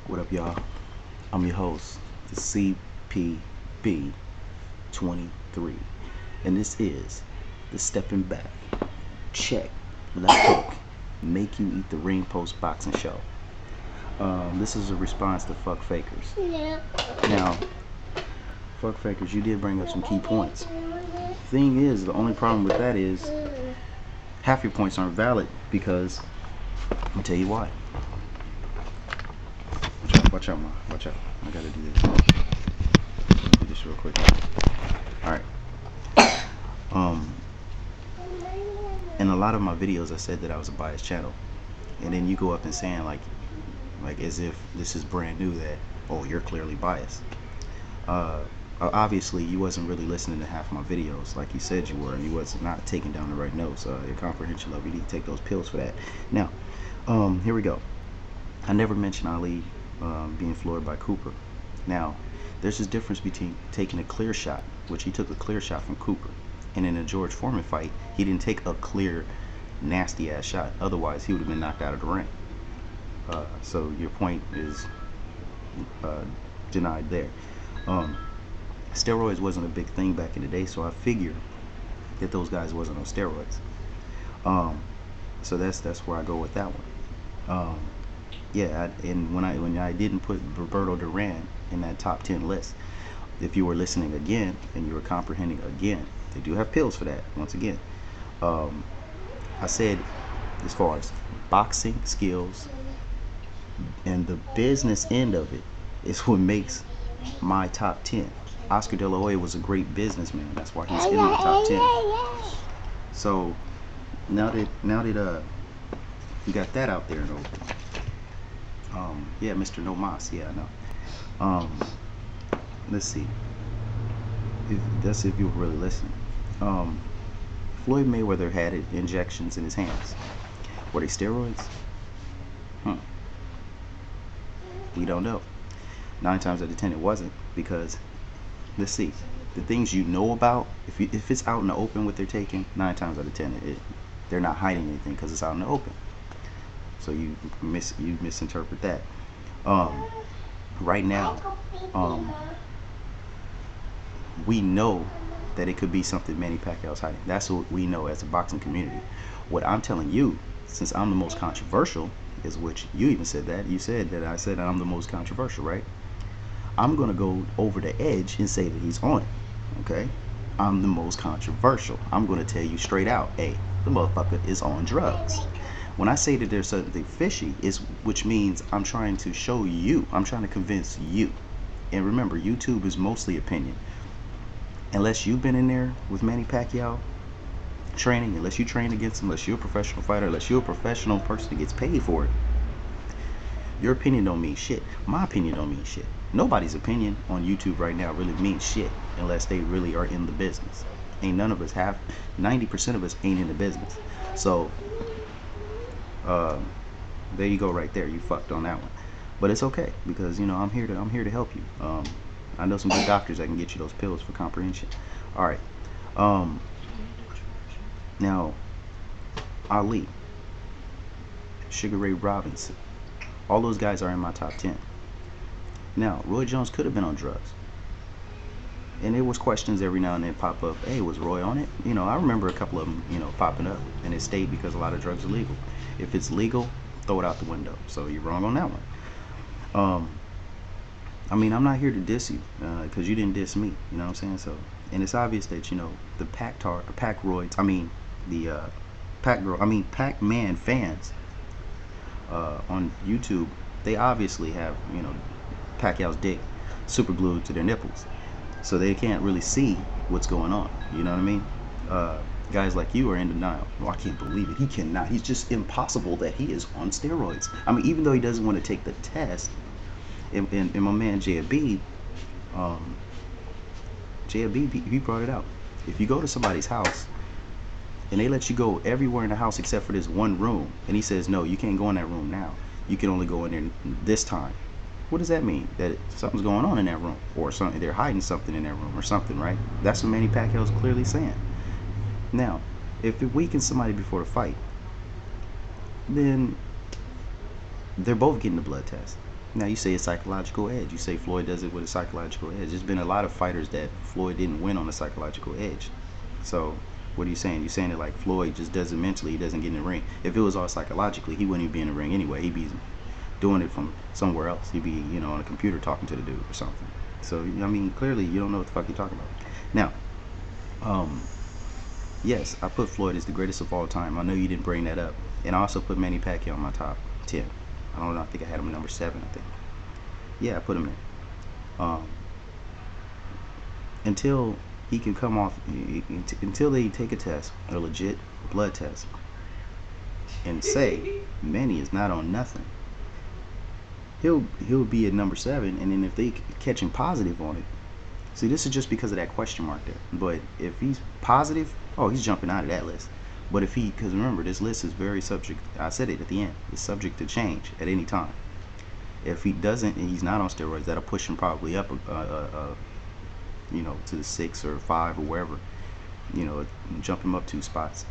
What up, y'all? I'm your host, the CPB23, and this is the Stepping Back, Check, Let's Cook, Make You Eat the Ring Post Boxing Show. This is a response to Fukfakers. Now, Fukfakers, you did bring up some key points. Thing is, the only problem with that is half your points aren't valid because I'll tell you why. Watch out, Ma. Watch out. I gotta do this. Do this real quick. Alright. In a lot of my videos, I said that I was a biased channel. And then you go up and saying, like as if this is brand new, that, oh, you're clearly biased. Obviously, you wasn't really listening to half my videos like you said you were, and you was not taking down the right notes. Your comprehension level, you need to take those pills for that. Now, here we go. I never mentioned Ali being floored by Cooper. Now, there's this difference between taking a clear shot, which he took a clear shot from Cooper, and in a George Foreman fight, he didn't take a clear, nasty ass shot. Otherwise, he would have been knocked out of the ring. So your point is denied there. Steroids wasn't a big thing back in the day, so I figured that those guys wasn't on steroids. So that's where I go with that one. Yeah, and when I didn't put Roberto Duran in that top 10 list, if you were listening again and you were comprehending again, they do have pills for that. Once again, I said as far as boxing skills and the business end of it is what makes my top 10. Oscar De La Hoya was a great businessman. That's why he's in my top 10. So now that you got that out there, though. Yeah, Mr. No Mas. Yeah, I know. Let's see. If you were really listening. Floyd Mayweather had injections in his hands. Were they steroids? We don't know. 9 times out of 10 it wasn't, because let's see, the things you know about, if it's out in the open what they're taking, 9 times out of 10 they're not hiding anything because it's out in the open. So you misinterpret that. Right now, we know that it could be something Manny Pacquiao's hiding. That's what we know as a boxing community. What I'm telling you, since I'm the most controversial, is which you even said that. You said that I said I'm the most controversial, right? I'm gonna go over the edge and say that he's on it. Okay? I'm the most controversial. I'm gonna tell you straight out, hey, the motherfucker is on drugs. When I say that there's something fishy, which means I'm trying to show you, I'm trying to convince you. And remember, YouTube is mostly opinion. Unless you've been in there with Manny Pacquiao training, unless you train against him, unless you're a professional fighter, unless you're a professional person that gets paid for it, your opinion don't mean shit. My opinion don't mean shit. Nobody's opinion on YouTube right now really means shit unless they really are in the business. Ain't none of us have, 90% of us ain't in the business. So there you go right there. You fucked on that one. But it's okay, because I'm here to help you. I know some good doctors that can get you those pills for comprehension. All right. Now, Ali, Sugar Ray Robinson, all those guys are in my top 10. Now, Roy Jones could have been on drugs. And there was questions every now and then pop up, hey, was Roy on it? I remember a couple of them, popping up, and it stayed because a lot of drugs are legal. If it's legal, throw it out the window. So you're wrong on that one. I'm not here to diss you, because you didn't diss me, you know what I'm saying? So, and it's obvious that, the Pac-Man fans on YouTube, they obviously have, Pacquiao's dick super glued to their nipples. So they can't really see what's going on, you know what I mean? Guys like you are in denial. Well, I can't believe it. He cannot. He's just impossible that he is on steroids. Even though he doesn't want to take the test, and my man JB, he brought it out. If you go to somebody's house and they let you go everywhere in the house except for this one room, and he says, no, you can't go in that room now. You can only go in there this time. What does that mean? That something's going on in that room, or something, they're hiding something in that room or something, right? That's what Manny Pacquiao is clearly saying. Now, if it weakens somebody before the fight, then they're both getting the blood test. Now you say a psychological edge. You say Floyd does it with a psychological edge. There's been a lot of fighters that Floyd didn't win on a psychological edge. So what are you saying? You're saying that like Floyd just does it mentally, he doesn't get in the ring. If it was all psychologically, he wouldn't even be in the ring anyway. He'd be doing it from somewhere else. He'd be, you know, on a computer talking to the dude or something. So I mean, clearly you don't know what the fuck you're talking about. Now, yes, I put Floyd as the greatest of all time. I know you didn't bring that up. And I also put Manny Pacquiao on my top 10. I don't know, I think I had him number 7, I think. Yeah, I put him there. Until he can come off, until they take a test, a legit blood test, and say Manny is not on nothing, he'll be at number 7. And then if they catch him positive on it, see, this is just because of that question mark there. But if he's positive, oh, he's jumping out of that list. But if he, because remember, this list is very subject, I said it at the end, it's subject to change at any time. If he doesn't, and he's not on steroids, that'll push him probably up, you know, to the 6 or 5 or wherever, you know, jump him up 2 spots.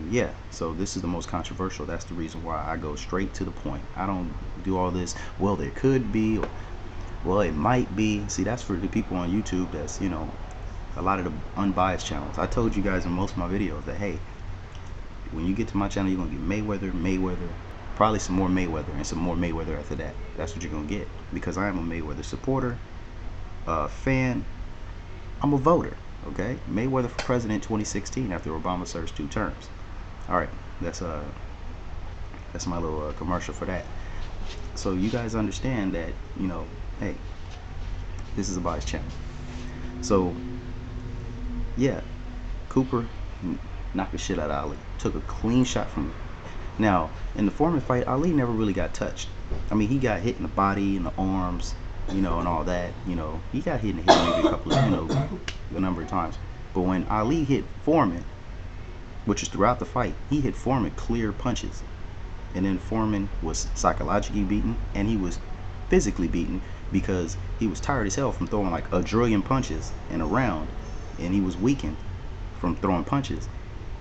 Yeah, so this is the most controversial. That's the reason why I go straight to the point. I don't do all this, well, there could be, or, well, it might be. See, that's for the people on YouTube that's, you know, a lot of the unbiased channels. I told you guys in most of my videos that, hey, when you get to my channel, you're going to get Mayweather, probably some more Mayweather, and some more Mayweather after that. That's what you're going to get, because I am a Mayweather supporter, fan. I'm a voter, okay? Mayweather for president 2016 after Obama serves 2 terms. All right, that's my little commercial for that. So you guys understand that, you know, hey, this is a biased channel. So yeah, Cooper knocked the shit out of Ali, took a clean shot from him. Now in the Foreman fight, Ali never really got touched. I mean, he got hit in the body, in the arms, you know, and all that. You know, he got hit in the head maybe a couple of, you know, a number of times. But when Ali hit Foreman, which is throughout the fight, he hit Foreman clear punches. And then Foreman was psychologically beaten, and he was physically beaten because he was tired as hell from throwing like a trillion punches in a round, and he was weakened from throwing punches,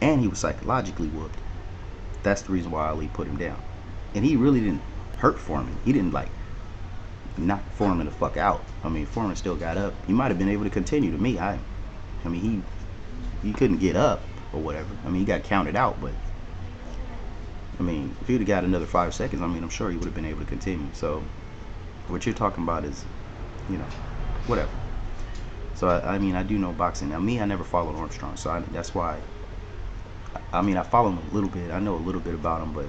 and he was psychologically whooped. That's the reason why Ali put him down. And he really didn't hurt Foreman. He didn't like knock Foreman the fuck out. I mean, Foreman still got up. He might have been able to continue. To me, I mean, he couldn't get up or whatever. I mean, he got counted out, but I mean, if he'd have got another 5 seconds, I mean, I'm sure he would have been able to continue. So what you're talking about is, you know, whatever. So I mean, I do know boxing. Now me, I never followed Armstrong, so that's why. I mean, I follow him a little bit. I know a little bit about him, but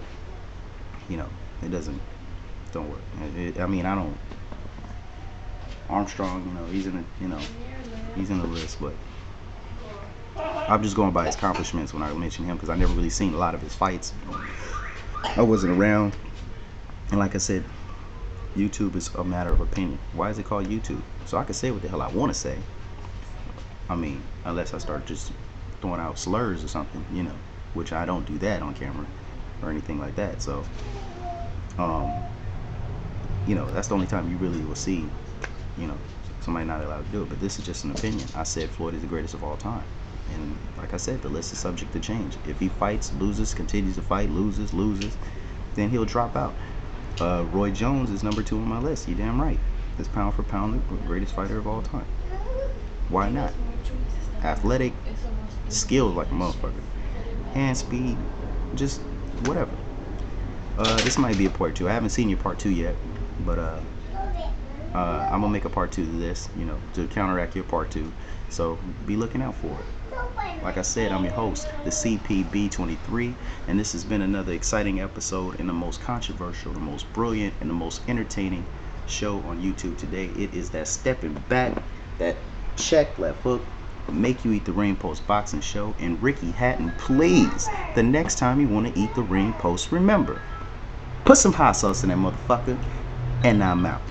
you know, it don't work. I mean, I don't. Armstrong, you know, he's in the list, but I'm just going by his accomplishments when I mention him, because I never really seen a lot of his fights. I wasn't around, and like I said, YouTube is a matter of opinion. Why is it called YouTube? So I can say what the hell I want to say. I mean, unless I start just throwing out slurs or something, you know, which I don't do that on camera or anything like that. So, you know, that's the only time you really will see, you know, somebody not allowed to do it. But this is just an opinion. I said Floyd is the greatest of all time. And like I said, the list is subject to change. If he fights, loses, continues to fight, loses, then he'll drop out. Roy Jones is number 2 on my list. You damn right. This pound for pound, the greatest fighter of all time. Why not? Athletic, skilled like a motherfucker, hand speed, just whatever. This might be a part 2. I haven't seen your part 2 yet, but I'm gonna make a part 2 to this, you know, to counteract your part 2. So be looking out for it. Like I said, I'm your host, the CPB23, and this has been another exciting episode in the most controversial, the most brilliant, and the most entertaining show on YouTube today. It is that stepping back, that check left hook, make you eat the ring post boxing show. And Ricky Hatton, please, the next time you want to eat the ring post, remember, put some hot sauce in that motherfucker, and I'm out.